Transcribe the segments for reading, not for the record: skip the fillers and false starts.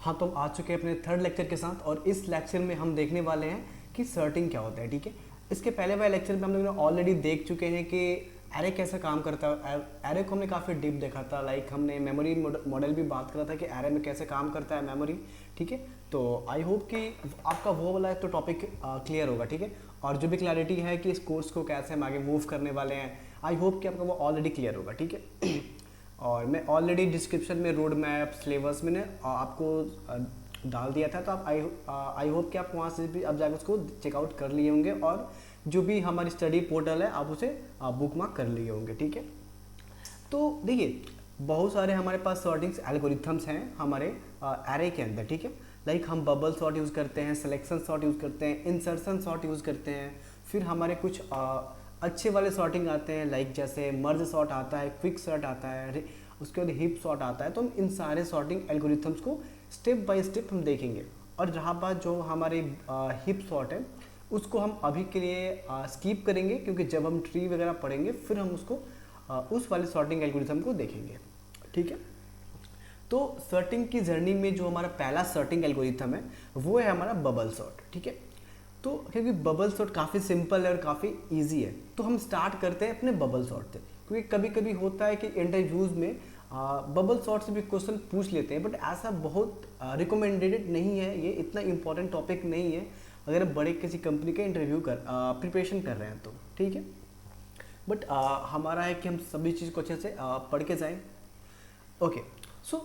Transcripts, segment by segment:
हाँ, तो हम आ चुके हैं अपने थर्ड लेक्चर के साथ और इस लेक्चर में हम देखने वाले हैं कि सर्टिंग क्या होता है। ठीक है, इसके पहले वाले लेक्चर में हम लोग ऑलरेडी देख चुके हैं कि एरे कैसे काम करता है। एरे को हमने काफ़ी डीप देखा था, लाइक हमने मेमोरी मॉडल भी बात करा था कि एरे में कैसे काम करता है मेमोरी। ठीक है, तो आई होप कि आपका वो वाला तो टॉपिक क्लियर होगा। ठीक है, और जो भी क्लैरिटी है कि इस कोर्स को कैसे हम आगे मूव करने वाले हैं, आई होप कि आपका वो ऑलरेडी क्लियर होगा। ठीक है, और मैं ऑलरेडी डिस्क्रिप्शन में रोड मैप सिलेबस में आपको डाल दिया था, तो आप आई होप कि आप वहाँ से भी आप जाकर उसको चेकआउट कर लिए होंगे और जो भी हमारी स्टडी पोर्टल है आप उसे बुकमार्क कर लिए होंगे। ठीक है, तो देखिए बहुत सारे हमारे पास सॉर्टिंग्स एल्गोरिथम्स हैं हमारे एरे के अंदर। ठीक है, लाइक हम बबल सॉर्ट यूज़ करते हैं, सिलेक्शन सॉर्ट यूज़ करते हैं, इंसर्शन सॉर्ट यूज़ करते हैं, फिर हमारे कुछ अच्छे वाले सॉर्टिंग आते हैं, लाइक जैसे मर्ज सॉर्ट आता है, क्विक सॉर्ट आता है, उसके बाद हिप सॉर्ट आता है। तो हम इन सारे सॉर्टिंग एल्गोरिथम्स को स्टेप बाय स्टेप हम देखेंगे। और जहाँ पर जो हमारी हिप सॉर्ट है उसको हम अभी के लिए स्किप करेंगे, क्योंकि जब हम ट्री वगैरह पढ़ेंगे फिर हम उसको उस वाले सॉर्टिंग एल्गोरिथम को देखेंगे। ठीक है, तो सॉर्टिंग की जर्नी में जो हमारा पहला सॉर्टिंग एल्गोरिथम है वो है हमारा बबल सॉर्ट। ठीक है, तो क्योंकि बबल सॉर्ट काफ़ी सिंपल है और काफ़ी इजी है, तो हम स्टार्ट करते हैं अपने बबल सॉर्ट से। क्योंकि कभी कभी होता है कि इंटरव्यूज़ में बबल सॉर्ट से भी क्वेश्चन पूछ लेते हैं, बट ऐसा बहुत रिकमेंडेड नहीं है, ये इतना इंपॉर्टेंट टॉपिक नहीं है अगर आप बड़े किसी कंपनी का इंटरव्यू प्रिपरेशन कर रहे हैं तो। ठीक है, बट हमारा है कि हम सभी चीज़ को अच्छे से पढ़ के जाएं। Okay, so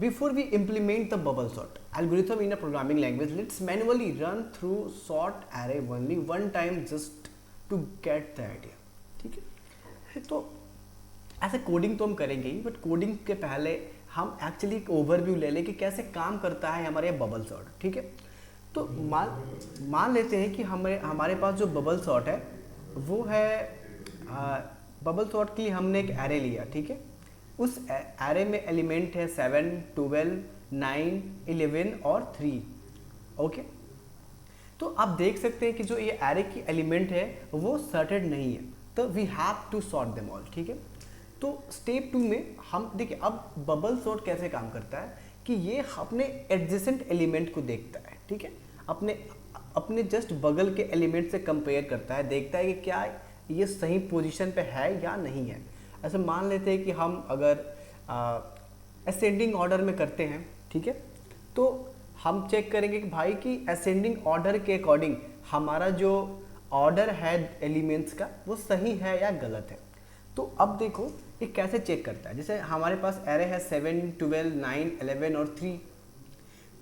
before we implement the bubble sort algorithm in a programming language, let's manually run through sort array only one time just to get the idea. ठीक है, तो ऐसे कोडिंग तो हम करेंगे ही, बट कोडिंग के पहले हम एक्चुअली एक ओवरव्यू ले लें कि कैसे काम करता है हमारे बबल सॉर्ट। ठीक है, तो मान लेते हैं कि हमारे पास जो बबल सॉर्ट है वो है बबल सॉर्ट के लिए हमने एक एरे लिया। ठीक है, उस एरे में एलिमेंट है 7, 12, 9, 11 और 3। ओके, तो आप देख सकते हैं कि जो ये एरे की एलिमेंट है वो सॉर्टेड नहीं है, तो we have to sort them all. ठीक है, तो स्टेप 2 में हम देखिए अब बबल सॉर्ट कैसे काम करता है कि ये अपने एडजेसेंट एलिमेंट को देखता है। ठीक है, अपने जस्ट बगल के एलिमेंट से कंपेयर करता है, देखता है कि क्या ये सही पोजीशन पे है या नहीं है। ऐसे मान लेते हैं कि हम अगर असेंडिंग ऑर्डर में करते हैं, ठीक है, तो हम चेक करेंगे कि भाई कि असेंडिंग ऑर्डर के अकॉर्डिंग हमारा जो ऑर्डर है एलिमेंट्स का वो सही है या गलत है। तो अब देखो ये कैसे चेक करता है। जैसे हमारे पास एरे है 7, 12, 9, 11 और 3,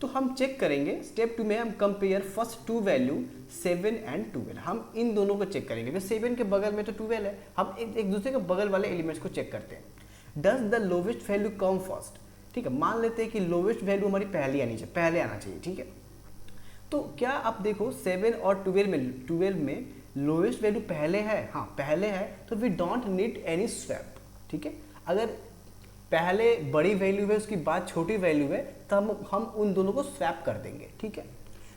तो हम चेक करेंगे स्टेप 2 में हम कंपेयर फर्स्ट 2 वैल्यू 7 एंड 12। हम इन दोनों को चेक करेंगे, क्योंकि 7 के बगल में तो 12 है, हम एक दूसरे के बगल वाले एलिमेंट्स को चेक करते हैं। Does the lowest value come first. ठीक है, मान लेते हैं कि लोवेस्ट वैल्यू हमारी पहले आना चाहिए। ठीक है, तो क्या आप देखो 7 और 12 में लोवेस्ट वैल्यू पहले है, हाँ पहले है, तो we don't need any swap. ठीक है, अगर पहले बड़ी वैल्यू है उसकी बाद छोटी वैल्यू है तो हम उन दोनों को स्वैप कर देंगे। ठीक है,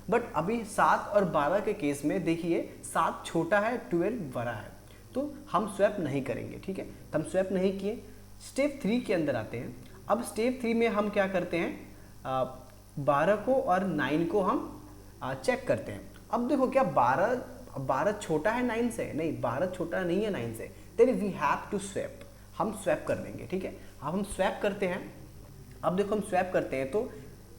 बट अभी 7 और 12 के केस में देखिए 7 छोटा है, 12 बड़ा है, तो हम स्वैप नहीं करेंगे। ठीक है, तो हम स्वैप नहीं किए। स्टेप 3 के अंदर आते हैं। अब स्टेप 3 में हम क्या करते हैं, 12 को और 9 को हम चेक करते हैं। अब देखो क्या 12 छोटा है 9 से? नहीं, 12 छोटा नहीं है 9 से, then we have to swap, हम स्वैप कर देंगे। ठीक है, अब हम स्वैप करते हैं। अब देखो हम स्वैप करते हैं तो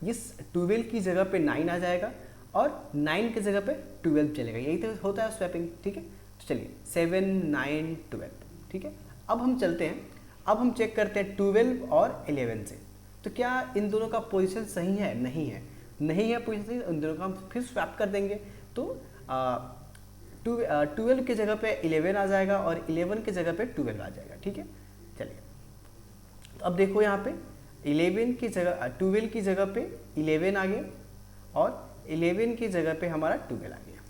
इस 12 की जगह पे 9 आ जाएगा और 9 की जगह पे 12 चलेगा, यही तो होता है स्वैपिंग। ठीक है, तो चलिए 7, 9, 12। ठीक है, अब हम चलते हैं, अब हम चेक करते हैं 12 और 11 से, तो क्या इन दोनों का पोजीशन सही है? नहीं है पोजीशन, इन दोनों का हम फिर स्वैप कर देंगे। तो 12 की जगह पे 11 आ जाएगा और 11 की जगह पे 12 आ जाएगा। ठीक है, चलिए तो अब देखो यहाँ पे 11 की जगह 12 की जगह पे 11 आ गया और 11 की जगह पे हमारा 12 आ गया।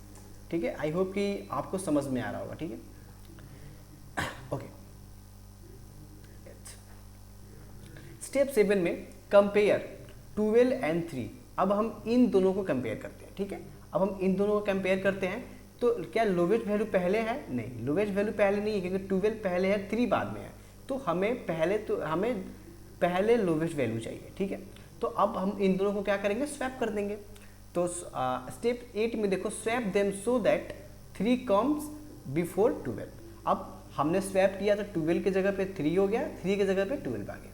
ठीक है, आई होप कि आपको समझ में आ रहा होगा। ठीक है, ओके। स्टेप 7 में कंपेयर 12 एंड 3। अब हम इन दोनों को कंपेयर करते हैं। ठीक है, अब हम इन दोनों को कंपेयर करते हैं, तो क्या लोवेस्ट वैल्यू पहले है? नहीं, लोवेस्ट वैल्यू पहले नहीं है, क्योंकि 12 पहले है, 3 बाद में है, तो हमें पहले लोवेस्ट वैल्यू चाहिए। ठीक है, तो अब हम इन दोनों को क्या करेंगे, स्वैप कर देंगे। तो स्टेप 8 में देखो, swap them so that 3 comes before 12। अब हमने स्वैप किया तो 12 की जगह पे 3 हो गया, 3 की जगह पे 12 आ गया,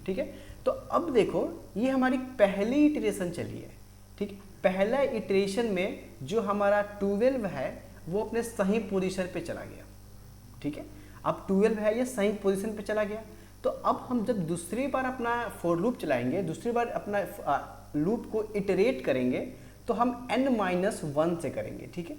ठीक है। तो अब देखो ये हमारी पहली इटरेशन चली है, ठीक है। पहला इटरेशन में जो हमारा 12 है वो अपने सही पोजीशन पे चला गया, ठीक है। अब 12 है ये सही पोजीशन पे चला गया। तो अब हम जब दूसरी बार अपना फॉर लूप चलाएंगे, दूसरी बार अपना लूप को इटरेट करेंगे, तो हम n-1 से करेंगे, ठीक है।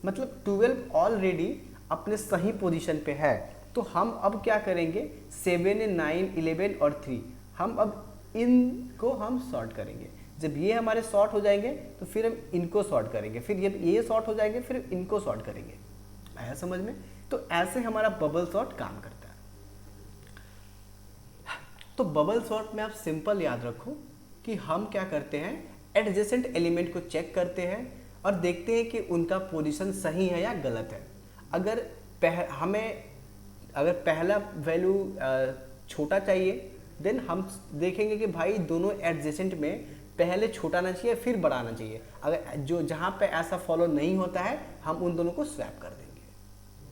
मतलब 12 ऑलरेडी अपने सही पोजीशन पे है, तो हम अब क्या करेंगे, 7, 9, 11 और 3, हम अब इनको हम सॉर्ट करेंगे। जब ये हमारे सॉर्ट हो जाएंगे तो फिर हम इनको सॉर्ट करेंगे, फिर जब ये सॉर्ट हो जाएंगे फिर इनको सॉर्ट करेंगे। आया समझ में? तो ऐसे हमारा बबल सॉर्ट काम करता है। तो बबल सॉर्ट में आप सिंपल याद रखो कि हम क्या करते हैं, एडजेसेंट एलिमेंट को चेक करते हैं और देखते हैं कि उनका पोजीशन सही है या गलत है। हमें अगर पहला वैल्यू छोटा चाहिए, देन हम देखेंगे कि भाई दोनों एडजेसेंट में पहले छोटा आना चाहिए फिर बड़ा आना चाहिए। अगर जो जहाँ पे ऐसा फॉलो नहीं होता है, हम उन दोनों को स्वैप कर देंगे।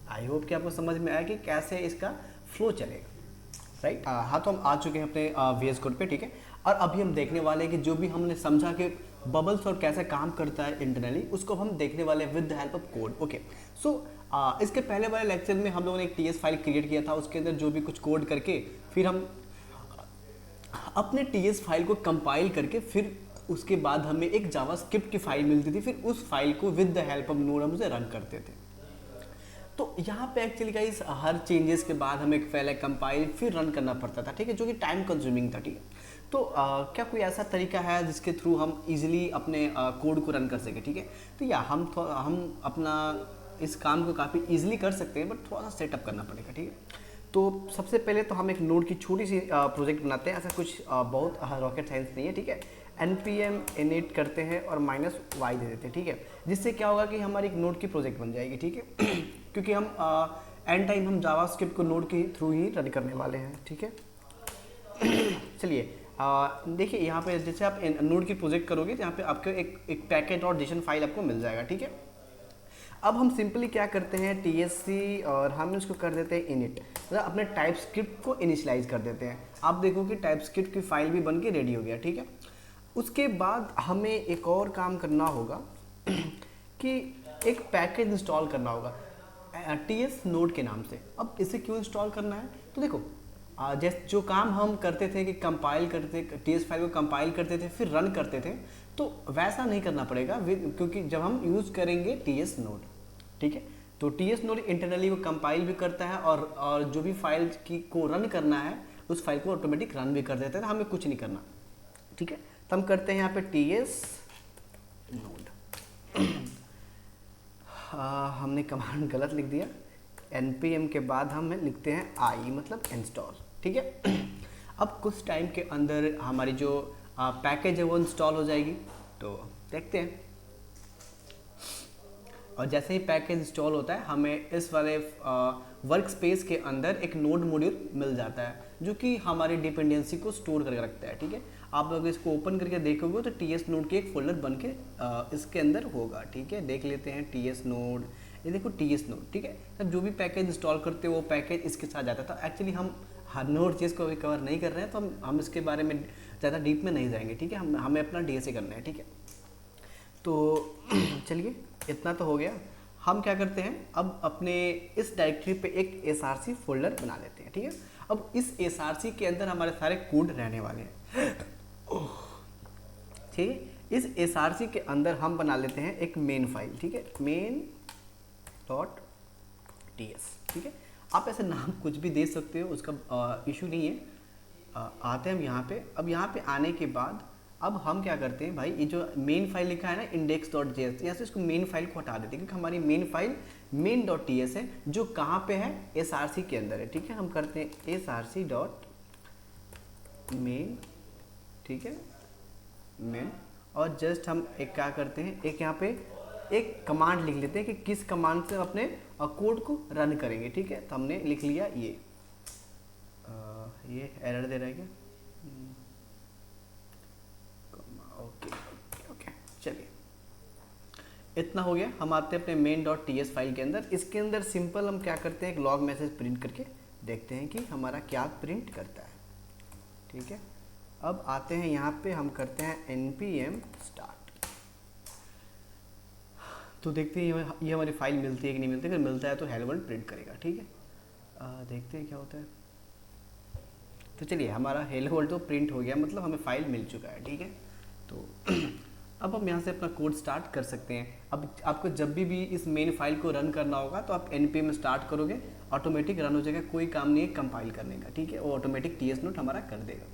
आई होप कि आपको समझ में आया कि कैसे इसका फ्लो चलेगा, राइट। हाँ, तो हम आ चुके हैं अपने VS कोड पे, ठीक है। और अभी हम देखने वाले हैं कि जो भी हमने समझा कि बबल सॉर्ट कैसे काम करता है इंटरनली, उसको हम देखने वाले हैं with the help of code. Okay, so इसके पहले वाले लेक्चर में हम लोगों ने एक TS फाइल क्रिएट किया था, उसके अंदर जो भी कुछ कोड करके फिर हम अपने TS फाइल को कंपाइल करके फिर उसके बाद हमें एक जावास्क्रिप्ट की फाइल मिलती थी, फिर उस फाइल को with the help of node हम उसे रन करते थे। तो यहाँ पे एक्चुअली गाइस हर चेंजेस के बाद हमें पहले कंपाइल फिर रन करना पड़ता था, ठीक है, जो कि टाइम कंज्यूमिंग था, ठीक है। तो क्या कोई ऐसा तरीका है जिसके थ्रू हम इजीली अपने कोड को रन कर सके, ठीक है। तो या हम अपना इस काम को काफ़ी इजीली कर सकते हैं, बट थोड़ा सा सेटअप करना पड़ेगा, ठीक है। तो सबसे पहले तो हम एक नोड की छोटी सी प्रोजेक्ट बनाते हैं, ऐसा कुछ बहुत रॉकेट साइंस नहीं है, ठीक है। npm init करते हैं और -y दे देते हैं, ठीक है। जिससे क्या होगा कि हमारी एक नोड की प्रोजेक्ट बन जाएगी, ठीक है। क्योंकि हम एंड टाइम हम जावास्क्रिप्ट को नोड के थ्रू ही रन करने वाले हैं, ठीक है। चलिए देखिए यहाँ पे जैसे आप नोड की प्रोजेक्ट करोगे तो यहाँ पे आपको एक package.json फाइल आपको मिल जाएगा, ठीक है। अब हम सिंपली क्या करते हैं, TSC और हम इसको कर देते हैं init, मतलब अपने टाइपस्क्रिप्ट को इनिशियलाइज कर देते हैं। आप देखो कि टाइपस्क्रिप्ट की फाइल भी बन के रेडी हो गया, ठीक है। उसके बाद हमें एक और काम करना होगा कि एक पैकेज इंस्टॉल करना होगा TS नोड के नाम से। अब इसे क्यों इंस्टॉल करना है, तो देखो जैसे जो काम हम करते थे कि कंपाइल करते, TS फाइल को कंपाइल करते थे फिर रन करते थे, तो वैसा नहीं करना पड़ेगा, क्योंकि जब हम यूज़ करेंगे TS नोड, ठीक है। तो TS नोड इंटरनली वो कंपाइल भी करता है और जो भी फाइल की को रन करना है उस फाइल को ऑटोमेटिक रन भी कर देता है, तो हमें कुछ नहीं करना, ठीक है। तो हम करते हैं यहाँ पे TS नोड। हमने कमांड गलत लिख दिया, npm के बाद हम लिखते हैं i मतलब इंस्टॉल, ठीक है। अब कुछ टाइम के अंदर हमारी जो पैकेज है वो इंस्टॉल हो जाएगी, तो देखते हैं। और जैसे ही पैकेज इंस्टॉल होता है हमें इस वाले वर्क स्पेस के अंदर एक नोड मॉड्यूल मिल जाता है जो कि हमारी डिपेंडेंसी को स्टोर करके रखता है, ठीक है। आप लोग इसको ओपन करके देखोगे तो TS नोड के एक फोल्डर बन के इसके अंदर होगा, ठीक है। देख लेते हैं TS नोड, ये देखो TS नोड, ठीक है। तब जो भी पैकेज इंस्टॉल करते हो वो पैकेज इसके साथ जाता था। एक्चुअली हम हर नोड चीज़ को अभी कवर नहीं कर रहे हैं, तो हम इसके बारे में ज़्यादा डीप में नहीं जाएंगे, ठीक है। हमें अपना DSA करना है, ठीक है। तो चलिए इतना तो हो गया। हम क्या करते हैं, अब अपने इस डायरेक्टरी पे एक SRC फोल्डर बना लेते हैं, ठीक है। अब इस SRC के अंदर हमारे सारे कोड रहने वाले हैं, ठीक है। इस SRC के अंदर हम बना लेते हैं एक मेन फाइल, ठीक है, main.ts, ठीक है। आप ऐसे नाम कुछ भी दे सकते हो, उसका इशू नहीं है। आते हैं हम यहाँ पे। अब यहाँ पे आने के बाद अब हम क्या करते हैं भाई, ये जो मेन फाइल लिखा है ना index.js, यहाँ से इसको मेन फाइल को हटा देते हैं, क्योंकि हमारी मेन फाइल main.ts है जो कहाँ पे है, SRC के अंदर है, ठीक है। हम करते हैं src.main, ठीक है, मेन। और जस्ट हम एक क्या करते हैं, एक यहाँ पे एक कमांड लिख लेते हैं कि किस कमांड से अपने कोड को रन करेंगे, ठीक है। तो हमने लिख लिया ये एरर दे रहा है क्या, चलिए इतना हो गया। हम आते हैं अपने main.ts फाइल के अंदर। इसके अंदर सिंपल हम क्या करते हैं, एक लॉग मैसेज प्रिंट करके देखते हैं कि हमारा क्या प्रिंट करता है। ठीक है, अब आते हैं यहाँ पे, हम करते हैं npm start। तो देखते हैं ये हमारी फाइल मिलती है कि नहीं मिलती। अगर मिलता है तो हेलो वर्ल्ड प्रिंट करेगा। ठीक है, देखते हैं क्या होता है। तो चलिए हमारा हेलो वर्ल्ड तो प्रिंट हो गया, मतलब हमें फाइल मिल चुका है। ठीक है, तो अब हम यहाँ से अपना कोड स्टार्ट कर सकते हैं। अब आपको जब भी इस मेन फाइल को रन करना होगा तो आप npm स्टार्ट करोगे, ऑटोमेटिक रन हो जाएगा, कोई काम नहीं है कंपाइल करने का। ठीक है, वो ऑटोमेटिक ts नोट हमारा कर देगा,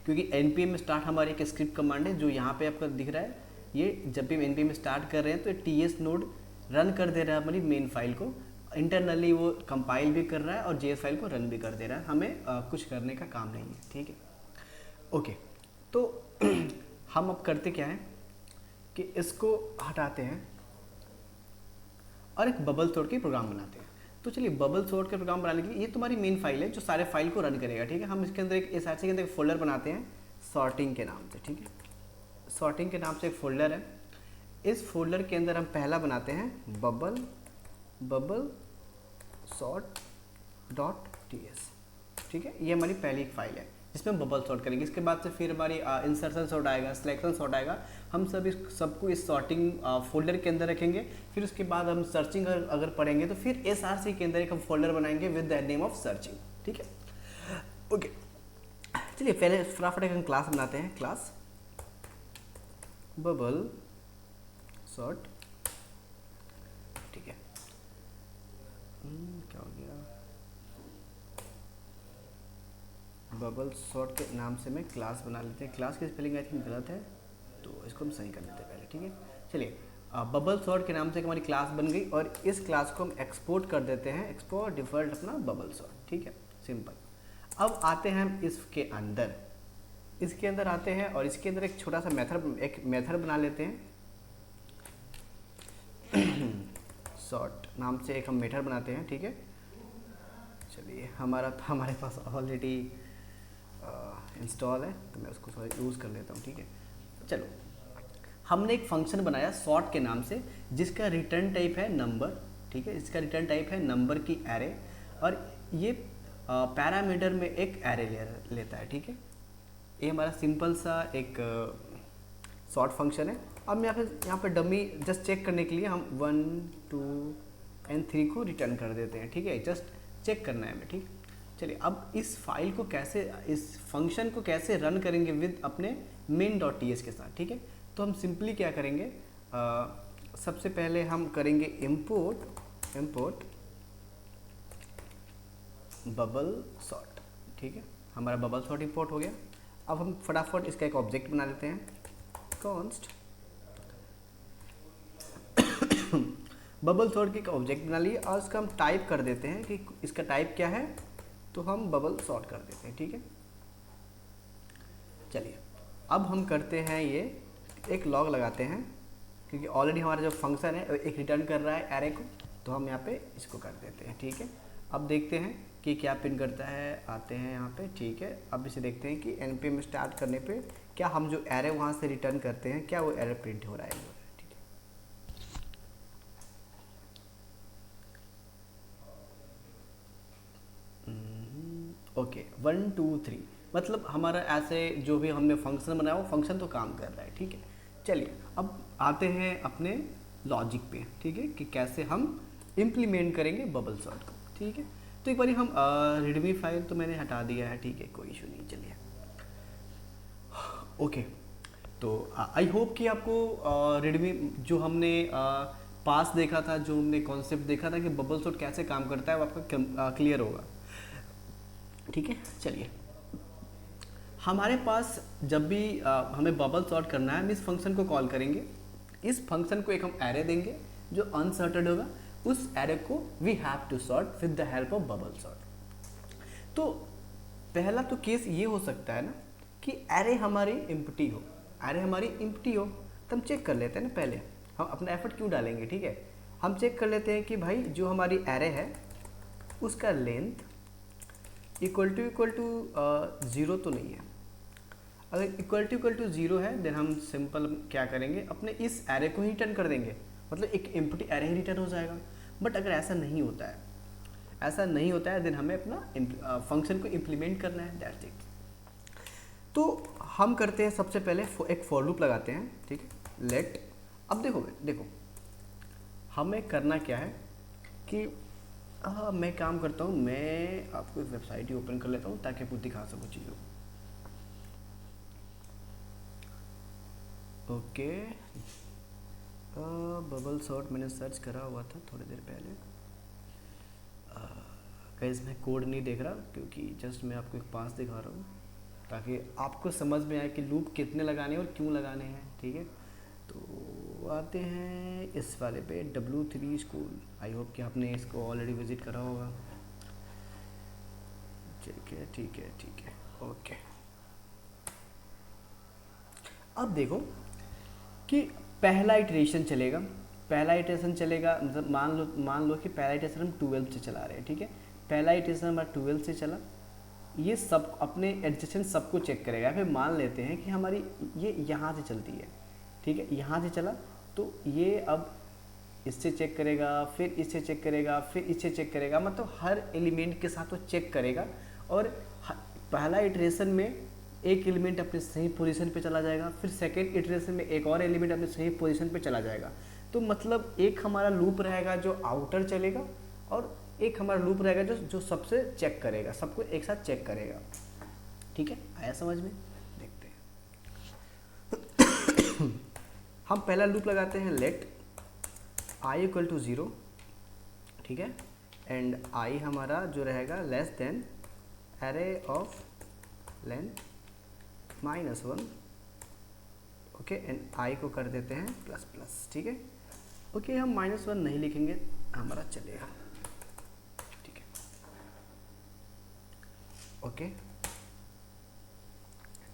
क्योंकि npm स्टार्ट हमारी एक स्क्रिप्ट कमांड है जो यहाँ पे आपको दिख रहा है। ये जब भी npm स्टार्ट कर रहे हैं तो ts नोड रन कर दे रहा है हमारी मेन फाइल को, इंटरनली वो कंपाइल भी कर रहा है और JS फाइल को रन भी कर दे रहा है। हमें कुछ करने का काम नहीं है। ठीक है, ओके। तो हम अब करते क्या है कि इसको हटाते हैं और एक बबल सॉर्ट के प्रोग्राम बनाते हैं। तो चलिए बबल सॉर्ट के प्रोग्राम बनाने के लिए, ये तुम्हारी मेन फाइल है जो सारे फाइल को रन करेगा। ठीक है, हम इसके अंदर इस के अंदर एक फोल्डर बनाते हैं सॉर्टिंग के नाम से। ठीक है, सॉर्टिंग के नाम से एक फोल्डर है। इस फोल्डर के अंदर हम पहला बनाते हैं बबल सॉर्ट डॉट ts। ठीक है, ये हमारी पहली एक फाइल है जिसमें हम बबल सॉर्ट करेंगे। इसके बाद से फिर हमारी इंसर्शन सॉर्ट आएगा, सिलेक्शन सॉर्ट आएगा। हम सबको इस सॉर्टिंग फोल्डर के अंदर रखेंगे। फिर उसके बाद हम सर्चिंग अगर पढ़ेंगे तो फिर src के अंदर एक हम फोल्डर बनाएंगे with the name of searching. ठीक है, ओके। चलिए पहले फटाफट एक हम क्लास बनाते हैं, क्लास बबल सॉर्ट। ठीक है, क्या हो गया, बबल सॉर्ट के नाम से मैं क्लास बना लेते हैं। क्लास की स्पेलिंग आई थिंक गलत है, तो इसको हम सही कर लेते हैं पहले। ठीक है, चलिए बबल सॉर्ट के नाम से हमारी क्लास बन गई और इस क्लास को हम एक्सपोर्ट कर देते हैं, एक्सपोर्ट डिफॉल्ट अपना बबल सॉर्ट। ठीक है, सिंपल। अब आते हैं हम इसके अंदर आते हैं और इसके अंदर एक छोटा सा मेथड बना लेते हैं सॉर्ट नाम से एक हम मेथड बनाते हैं। ठीक है, चलिए हमारे पास ऑलरेडी इंस्टॉल है तो मैं उसको यूज़ कर लेता हूँ। ठीक है, चलो हमने एक फंक्शन बनाया सॉर्ट के नाम से जिसका रिटर्न टाइप है नंबर। ठीक है, इसका रिटर्न टाइप है नंबर की एरे और ये पैरामीटर में एक एरे लेता है। ठीक है, ये हमारा सिंपल सा एक सॉर्ट फंक्शन है। अब यहाँ पे डमी जस्ट चेक करने के लिए हम 1 2 और 3 को रिटर्न कर देते हैं। ठीक है, जस्ट चेक करना है हमें। ठीक, चलिए अब इस फाइल को कैसे, इस फंक्शन को कैसे रन करेंगे विद अपने main.ts के साथ। ठीक है, तो हम सिंपली क्या करेंगे, सबसे पहले हम करेंगे इम्पोर्ट बबल सॉर्ट। ठीक है, हमारा बबल सॉर्ट इंपोर्ट हो गया। अब हम फटाफट इसका एक ऑब्जेक्ट बना लेते हैं, कॉन्स्ट बबल सॉर्ट की एक ऑब्जेक्ट बना लिए और उसका हम टाइप कर देते हैं कि इसका टाइप क्या है, तो हम बबल सॉर्ट कर देते हैं। ठीक है, चलिए अब हम करते हैं ये एक लॉग लगाते हैं क्योंकि ऑलरेडी हमारा जो फंक्शन है एक रिटर्न कर रहा है एरे को, तो हम यहाँ पे इसको कर देते हैं। ठीक है, अब देखते हैं कि क्या प्रिंट करता है। आते हैं यहाँ पे। ठीक है, अब इसे देखते हैं कि npm स्टार्ट करने पे क्या हम जो एरे वहाँ से रिटर्न करते हैं क्या वो एरे प्रिंट हो रहा है। ठीक है, ओके 1 2 3 मतलब हमारा ऐसे जो भी हमने फंक्शन बनाया वो फंक्शन तो काम कर रहा है। ठीक है, चलिए अब आते हैं अपने लॉजिक पे। ठीक है, कि कैसे हम इम्प्लीमेंट करेंगे बबल सॉर्ट को। ठीक है, तो एक बार हम रीडमी फाइल तो मैंने हटा दिया है। ठीक है, कोई इशू नहीं। चलिए ओके, तो आई होप कि आपको रीडमी जो हमने पास देखा था, जो हमने कॉन्सेप्ट देखा था कि बबल सॉर्ट कैसे काम करता है वो आपका क्लियर होगा। ठीक है, चलिए हमारे पास जब भी हमें बबल सॉर्ट करना है हम इस फंक्शन को कॉल करेंगे। इस फंक्शन को एक हम एरे देंगे जो अनसॉर्टेड होगा, उस एरे को we have to sort with the help of bubble sort. तो पहला तो केस ये हो सकता है ना कि एरे हमारी एम्प्टी हो, तो हम चेक कर लेते हैं ना, पहले हम अपना एफर्ट क्यों डालेंगे। ठीक है, हम चेक कर लेते हैं कि भाई जो हमारी एरे है उसका लेंथ इक्वल टू 0 तो नहीं है। अगर इक्वल टू जीरो है देन हम सिंपल क्या करेंगे, अपने इस एरे को ही रिटर्न कर देंगे, मतलब एक एम्प्टी एरे ही रिटर्न हो जाएगा। बट अगर ऐसा नहीं होता है, ऐसा नहीं होता है देन हमें अपना फंक्शन को इम्प्लीमेंट करना है, दैट्स इट। तो हम करते हैं सबसे पहले एक फॉर लूप लगाते हैं, ठीक है। लेट, अब देखो हमें करना क्या है कि मैं काम करता हूँ, मैं आपको एक वेबसाइट ही ओपन कर लेता हूँ ताकि आपको दिखा सकूँ चीज़ों को। ओके, बबल सॉर्ट मैंने सर्च करा हुआ था थोड़ी देर पहले। गाइस मैं कोड नहीं देख रहा क्योंकि जस्ट मैं आपको एक पास दिखा रहा हूँ ताकि आपको समझ में आए कि लूप कितने लगाने हैं और क्यों लगाने हैं, ठीक है। तो आते हैं इस वाले पे W3 स्कूल। आई होप कि आपने इसको ऑलरेडी विजिट करा होगा। ठीक है, ओके। अब देखो कि पहला इटरेशन चलेगा, मतलब मान लो कि पहला इटरेशन हम 12 से चला रहे हैं, ठीक है। पहला इटरेशन हमारा 12 से चला, ये सब अपने एडजस्टेंट सबको चेक करेगा। फिर मान लेते हैं कि हमारी ये यहाँ से चलती है, ठीक है, यहाँ से चला तो ये अब इससे चेक करेगा, फिर इससे चेक करेगा, फिर इससे चेक करेगा, मतलब हर एलिमेंट के साथ वो चेक करेगा। और पहला इटरेशन में एक एलिमेंट अपने सही पोजीशन पे चला जाएगा, फिर सेकेंड इटरेशन में एक और एलिमेंट अपने सही पोजीशन पे चला जाएगा। तो मतलब एक हमारा लूप रहेगा जो आउटर चलेगा और एक हमारा लूप रहेगा जो सबसे चेक करेगा, सबको एक साथ चेक करेगा, ठीक है। आया समझ में? देखते हैं। हम पहला लूप लगाते हैं लेट i इक्वल टू 0, ठीक है, एंड i हमारा जो रहेगा less than array of length -1, okay, and i को कर देते हैं ++, ठीक है। ओके, हम -1 नहीं लिखेंगे, हमारा चलेगा, ठीक है, ओके।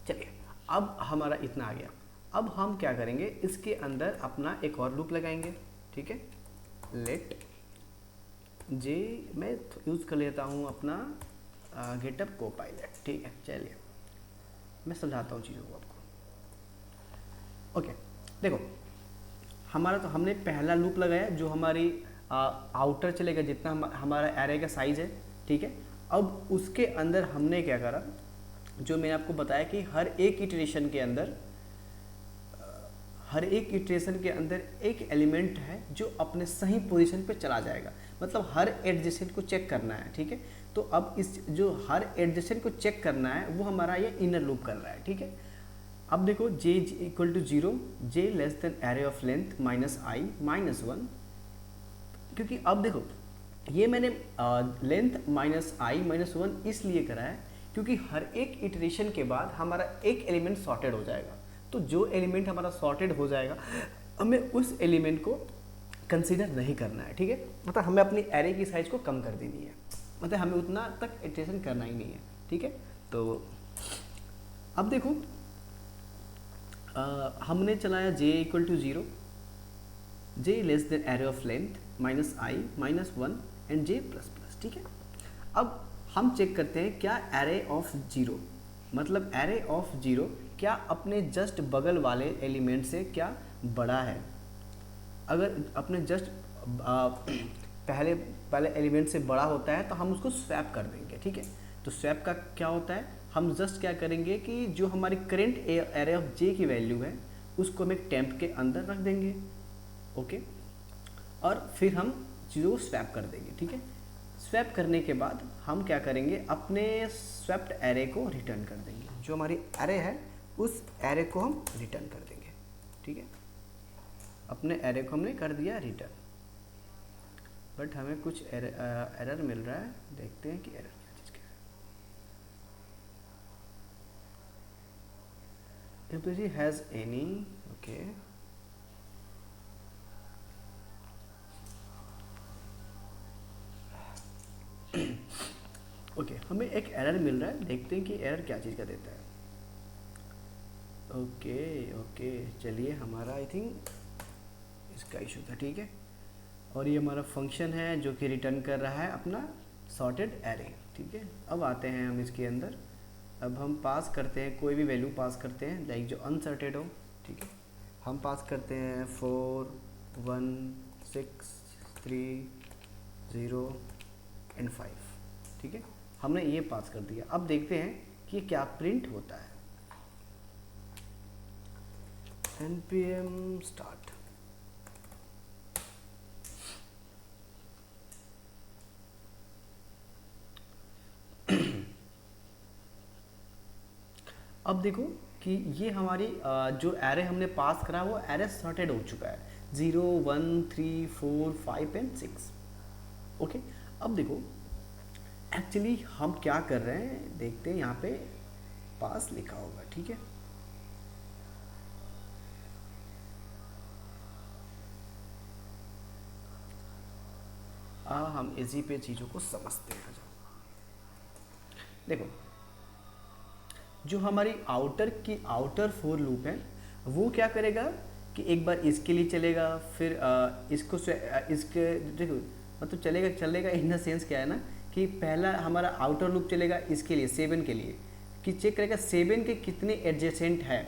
चलिए, अब हमारा इतना आ गया। अब हम क्या करेंगे, इसके अंदर अपना एक और लूप लगाएंगे, ठीक है। लेट जे, मैं यूज़ कर लेता हूँ अपना गेटअप कोपायलट, ठीक है। चलिए मैं समझाता हूँ चीज़ों को आपको। ओके, देखो हमारा तो हमने पहला लूप लगाया जो हमारी आउटर चलेगा जितना हमारा एरे का साइज है, ठीक है। अब उसके अंदर हमने क्या करा, जो मैंने आपको बताया कि हर एक इटरेशन के अंदर एक एलिमेंट है जो अपने सही पोजीशन पे चला जाएगा, मतलब हर एडजेसेंट को चेक करना है, ठीक है। तो अब इस जो हर एडजेसेंट को चेक करना है वो हमारा ये इनर लूप कर रहा है, ठीक है। अब देखो j equal to 0, j less than array of length -i -1, क्योंकि अब देखो ये मैंने लेंथ -i -1 इसलिए करा है क्योंकि हर एक इटरेशन के बाद हमारा एक एलिमेंट सॉर्टेड हो जाएगा। तो जो एलिमेंट हमारा सॉर्टेड हो जाएगा हमें उस एलिमेंट को कंसीडर नहीं करना है, ठीक है। मतलब हमें अपनी एरे की साइज को कम कर देनी है, मतलब हमें उतना तक इटरेशन करना ही नहीं है, ठीक है। तो अब देखो हमने चलाया j equal to 0, j less than array of length -i -1 and j ++, ठीक है। अब हम चेक करते हैं क्या एरे ऑफ 0, मतलब एरे ऑफ 0 क्या अपने जस्ट बगल वाले एलिमेंट से क्या बड़ा है। अगर अपने जस्ट पहले एलिमेंट से बड़ा होता है तो हम उसको स्वैप कर देंगे, ठीक है। तो स्वैप का क्या होता है, हम जस्ट क्या करेंगे कि जो हमारी करेंट एरे ऑफ j की वैल्यू है उसको हम एक टेम्प के अंदर रख देंगे, ओके, और फिर हम चीज़ों को स्वैप कर देंगे, ठीक है। स्वैप करने के बाद हम क्या करेंगे, अपने स्वैप्ड एरे को रिटर्न कर देंगे, जो हमारी एरे है उस एरे को हम रिटर्न कर देंगे, ठीक है। अपने एरे को हमने कर दिया रिटर्न, बट हमें कुछ एरर मिल रहा है, देखते हैं कि एरर क्या चीज़ का है। employee has any, okay, okay, हमें एक एरर मिल रहा है, देखते हैं कि एरर क्या चीज़ का देता है। ओके, चलिए, हमारा आई थिंक इसका इशू था, ठीक है। और ये हमारा फंक्शन है जो कि रिटर्न कर रहा है अपना सॉर्टेड एरे, ठीक है। अब आते हैं हम इसके अंदर अब हम पास करते हैं, कोई भी वैल्यू पास करते हैं लाइक जो अनसर्टेड हो, ठीक है। हम पास करते हैं 4 1 6 3 0 एंड 5, ठीक है। हमने ये पास कर दिया। अब देखते हैं कि ये क्या प्रिंट होता है। npm start. अब देखो कि ये हमारी जो एरे हमने पास करा वो एरे सॉर्टेड हो चुका है, 0 1 3 4 5 एंड 6। ओके, अब देखो एक्चुअली हम क्या कर रहे हैं, देखते हैं यहाँ पे पास लिखा होगा, ठीक है। हम इसी पे चीज़ों को समझते हैं। देखो जो हमारी आउटर फोर लूप है वो क्या करेगा कि एक बार इसके लिए चलेगा, फिर इसको इसके देखो मतलब चलेगा इन द सेंस क्या है ना कि पहला हमारा आउटर लूप चलेगा इसके लिए 7 के लिए, कि चेक करेगा 7 के कितने एडजेसेंट है,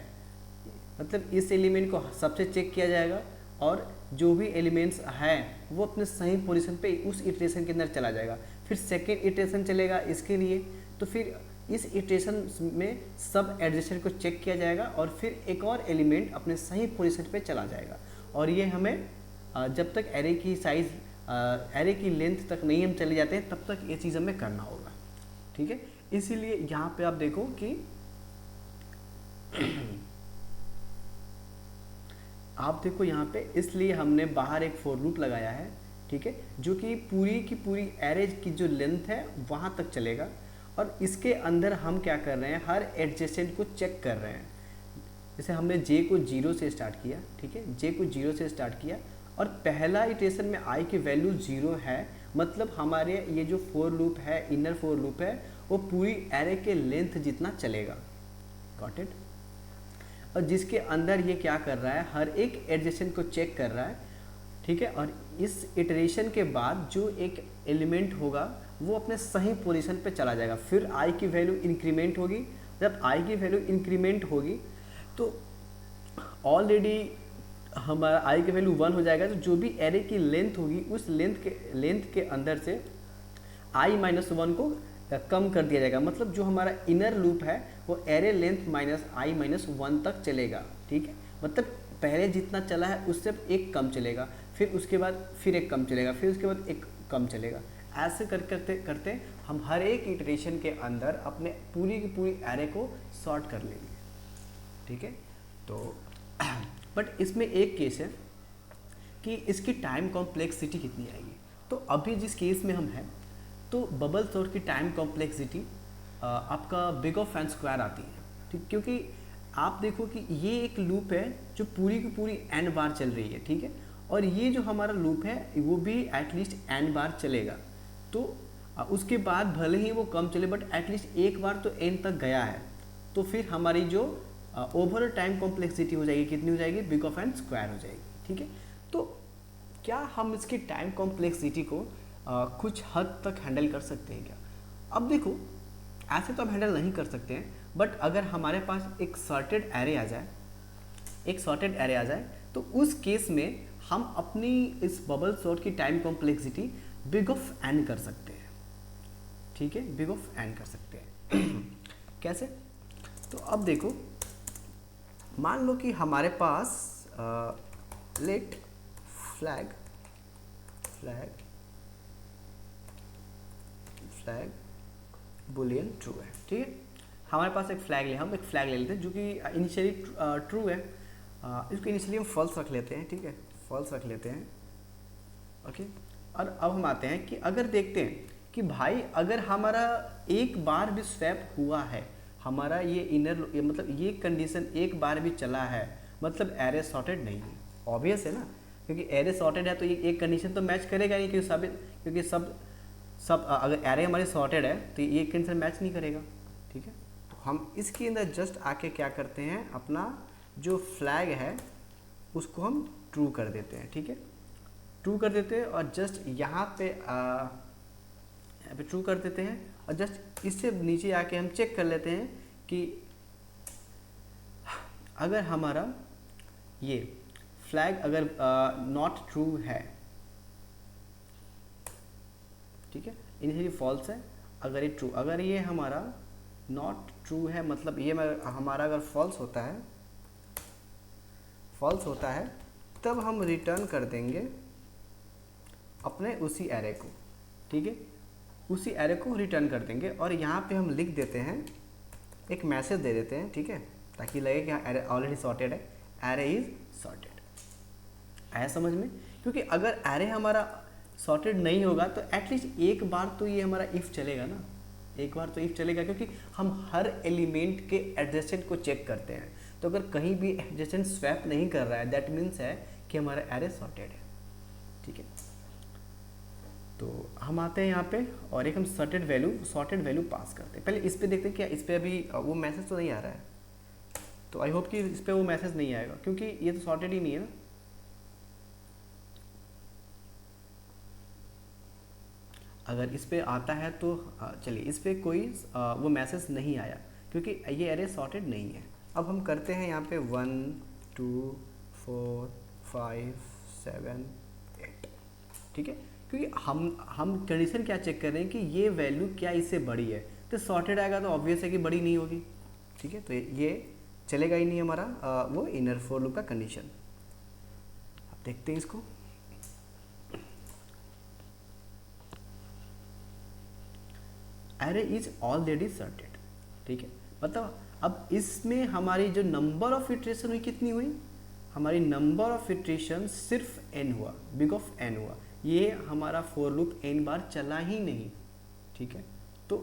मतलब इस एलिमेंट को सबसे चेक किया जाएगा और जो भी एलिमेंट्स हैं वो अपने सही पोजीशन पे उस इटरेशन के अंदर चला जाएगा। फिर सेकेंड इटरेशन चलेगा इसके लिए, तो फिर इस इटरेशन में सब एडजेसेंट को चेक किया जाएगा और फिर एक और एलिमेंट अपने सही पोजीशन पे चला जाएगा। और ये हमें जब तक एरे की साइज एरे की लेंथ तक नहीं हम चले जाते हैं तब तक ये चीज़ हमें करना होगा, ठीक है। इसीलिए यहाँ पे आप देखो कि आप देखो यहाँ पे इसलिए हमने बाहर एक फॉर लूप लगाया है, ठीक है, जो कि पूरी की पूरी एरे की जो लेंथ है वहाँ तक चलेगा। और इसके अंदर हम क्या कर रहे हैं, हर एडजेसेंट को चेक कर रहे हैं। जैसे हमने जे को 0 से स्टार्ट किया, ठीक है, जे को 0 से स्टार्ट किया और पहला इटरेशन में आई की वैल्यू 0 है, मतलब हमारे ये जो फॉर लूप है, इनर फॉर लूप है, वो पूरी एरे के लेंथ जितना चलेगा। Got it. और जिसके अंदर ये क्या कर रहा है, हर एक एडजेसेंट को चेक कर रहा है, ठीक है। और इस इटरेशन के बाद जो एक एलिमेंट होगा वो अपने सही पोजीशन पे चला जाएगा। फिर आई की वैल्यू इंक्रीमेंट होगी, जब आई की वैल्यू इंक्रीमेंट होगी तो ऑलरेडी हमारा आई की वैल्यू 1 हो जाएगा, तो जो भी एरे की लेंथ होगी उस लेंथ के अंदर से आई -1 को कम कर दिया जाएगा। मतलब जो हमारा इनर लूप है वो एरे लेंथ माइनस आई -1 तक चलेगा, ठीक है। मतलब पहले जितना चला है उससे एक कम चलेगा, फिर उसके बाद फिर एक कम चलेगा, फिर उसके बाद एक कम चलेगा। ऐसे करते करते हम हर एक इटरेशन के अंदर अपने पूरी की पूरी एरे को सॉर्ट कर लेंगे, ठीक है। तो बट इसमें एक केस है कि इसकी टाइम कॉम्प्लेक्सिटी कितनी आएगी। तो अभी जिस केस में हम हैं तो बबल सॉर्ट की टाइम कॉम्प्लेक्सिटी आपका बिग ऑफ एन स्क्वायर आती है, ठीक, क्योंकि आप देखो कि ये एक लूप है जो पूरी की पूरी n बार चल रही है, ठीक है। और ये जो हमारा लूप है वो भी एटलीस्ट n बार चलेगा, तो उसके बाद भले ही वो कम चले बट एटलीस्ट एक बार तो n तक गया है। तो फिर हमारी जो ओवरऑल टाइम कॉम्प्लेक्सिटी हो जाएगी, कितनी हो जाएगी, बिग ऑफ एन स्क्वायर हो जाएगी, ठीक है। तो क्या हम इसकी टाइम कॉम्प्लेक्सिटी को कुछ हद तक हैंडल कर सकते हैं क्या? अब देखो ऐसे तो हम हैंडल नहीं कर सकते हैं, बट अगर हमारे पास एक सॉर्टेड एरे आ जाए तो उस केस में हम अपनी इस बबल सॉर्ट की time complexity big of N कर सकते हैं, ठीक है, बिग ऑफ एन कर सकते हैं। कैसे? तो अब देखो मान लो कि हमारे पास लेट फ्लैग बुलियन ट्रू है, ठीक है। हमारे पास एक फ्लैग हम एक फ्लैग ले लेते हैं जो कि इनिशियली ट्रू है। इसको इनिशियली हम फॉल्स रख लेते हैं, ठीक है, फॉल्स रख लेते हैं, ओके। और अब हम आते हैं कि अगर देखते हैं कि भाई अगर हमारा एक बार भी स्वैप हुआ है, हमारा ये इनर मतलब ये कंडीशन एक बार भी चला है, मतलब एरे सॉर्टेड नहीं है। ऑब्वियस है ना, क्योंकि एरे सॉर्टेड है तो ये एक कंडीशन तो मैच करेगा नहीं, क्योंकि सब अगर एरे हमारी सॉर्टेड है तो ये कंडीशन मैच नहीं करेगा, ठीक है। तो हम इसके अंदर जस्ट आके क्या करते हैं, अपना जो फ्लैग है उसको हम ट्रू कर देते हैं, ठीक है, ट्रू कर देते हैं। और जस्ट यहाँ पे ट्रू कर देते हैं और जस्ट इससे नीचे आके हम चेक कर लेते हैं कि अगर हमारा ये फ्लैग अगर नॉट ट्रू है, ठीक है, इनिशियली फॉल्स है, अगर ये ट्रू, अगर ये हमारा नॉट ट्रू है मतलब ये हमारा अगर फॉल्स होता है तब हम रिटर्न कर देंगे अपने उसी एरे को, ठीक है, उसी एरे को रिटर्न कर देंगे। और यहाँ पे हम लिख देते हैं, एक मैसेज दे देते हैं, ठीक है, ताकि लगे कि हाँ एरे ऑलरेडी सॉर्टेड है, एरे इज सॉर्टेड। आया समझ में? क्योंकि अगर एरे हमारा सॉर्टेड नहीं होगा तो एटलीस्ट एक बार तो ये हमारा इफ़ चलेगा ना, एक बार तो इफ़ चलेगा, क्योंकि हम हर एलिमेंट के एडजेसेंट को चेक करते हैं। तो अगर कहीं भी एडजेसेंट स्वैप नहीं कर रहा है दैट मीन्स है कि हमारा एरे सॉर्टेड है, ठीक है। तो हम आते हैं यहाँ पे और एक हम सॉर्टेड वैल्यू पास करते हैं। पहले इस पे देखते हैं क्या इस पे अभी वो मैसेज तो नहीं आ रहा है, तो आई होप कि इस पे वो मैसेज नहीं आएगा क्योंकि ये तो सॉर्टेड ही नहीं है ना। अगर इस पे आता है तो चलिए इस पे कोई वो मैसेज नहीं आया क्योंकि ये एरे सॉर्टेड नहीं है। अब हम करते हैं यहाँ पे 1 2 4 5 7 8, ठीक है, क्योंकि हम कंडीशन क्या चेक कर रहे हैं कि ये वैल्यू क्या इससे बड़ी है, तो सॉर्टेड आएगा तो ऑब्वियस है कि बड़ी नहीं होगी, ठीक है, तो ये चलेगा ही नहीं हमारा वो इनर फॉर लूप का कंडीशन। अब देखते हैं इसको। एरे इज ऑलरेडी सॉर्टेड, ठीक है, मतलब अब इसमें हमारी जो नंबर ऑफ इटरेशन हुई कितनी हुई, हमारी नंबर ऑफ इटरेशन सिर्फ n हुआ, बिग ऑफ n हुआ, ये हमारा फॉर लूप n बार चला ही नहीं, ठीक है। तो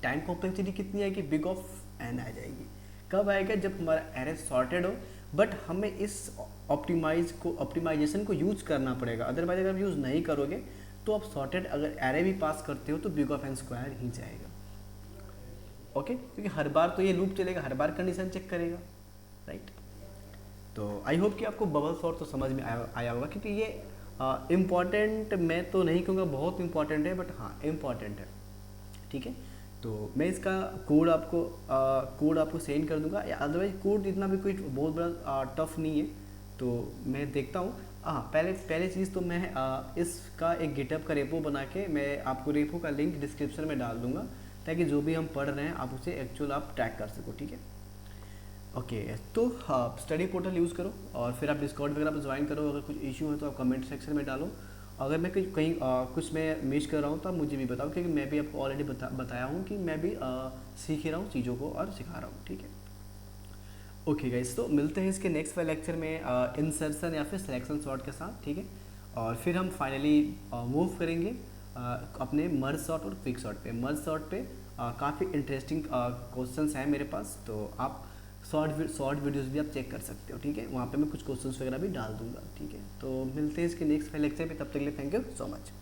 टाइम कॉम्प्लेक्सिटी कितनी आएगी, बिग ऑफ n आ जाएगी। कब आएगा, जब हमारा एरे सॉर्टेड हो, बट हमें इस ऑप्टिमाइजेशन को यूज करना पड़ेगा, अदरवाइज अगर आप यूज़ नहीं करोगे तो आप सॉर्टेड अगर एरे भी पास करते हो तो बिग ऑफ n स्क्वायर ही जाएगा, ओके, क्योंकि हर बार तो ये लूप चलेगा, हर बार कंडीशन चेक करेगा, राइट। तो आई होप कि आपको बबल सॉर्ट तो समझ में आया होगा, क्योंकि ये इम्पॉर्टेंट मैं तो नहीं कहूँगा बहुत इम्पॉर्टेंट है, बट हाँ इम्पॉर्टेंट है, ठीक है। तो मैं इसका कोड आपको सेंड कर दूंगा, या अदरवाइज कोड इतना भी कोई बहुत बड़ा टफ नहीं है, तो मैं देखता हूँ। हाँ, पहले चीज़ तो मैं इसका एक गिटहब का रेपो बना के मैं आपको रेपो का लिंक डिस्क्रिप्शन में डाल दूंगा, ताकि जो भी हम पढ़ रहे हैं आप उसे एक्चुअल आप ट्रैक कर सको, ठीक है। ओके, तो स्टडी पोर्टल यूज़ करो और फिर आप डिस्कॉर्ड वगैरह पर ज्वाइन करो। अगर कुछ इशू है तो आप कमेंट सेक्शन में डालो। अगर मैं कहीं कुछ मैं मिस कर रहा हूँ तो आप मुझे भी बताओ, क्योंकि मैं भी आपको ऑलरेडी बताया हूँ कि मैं भी सीख ही रहा हूँ चीज़ों को और सिखा रहा हूँ, ठीक है। ओके गाइस, तो मिलते हैं इसके नेक्स्ट वाले लेक्चर में इंसर्शन या फिर सिलेक्शन सॉर्ट के साथ, ठीक है। और फिर हम फाइनली मूव करेंगे अपने मर्ज सॉर्ट और क्विक सॉर्ट पे। मर्ज सॉर्ट पे काफ़ी इंटरेस्टिंग क्वेश्चंस हैं मेरे पास, तो आप शॉर्ट वीडियोस भी आप चेक कर सकते हो, ठीक है। वहाँ पे मैं कुछ क्वेश्चंस वगैरह भी डाल दूंगा, ठीक है। तो मिलते हैं इसके नेक्स्ट वाले लेक्चर पे, तब तक के लिए थैंक यू सो मच।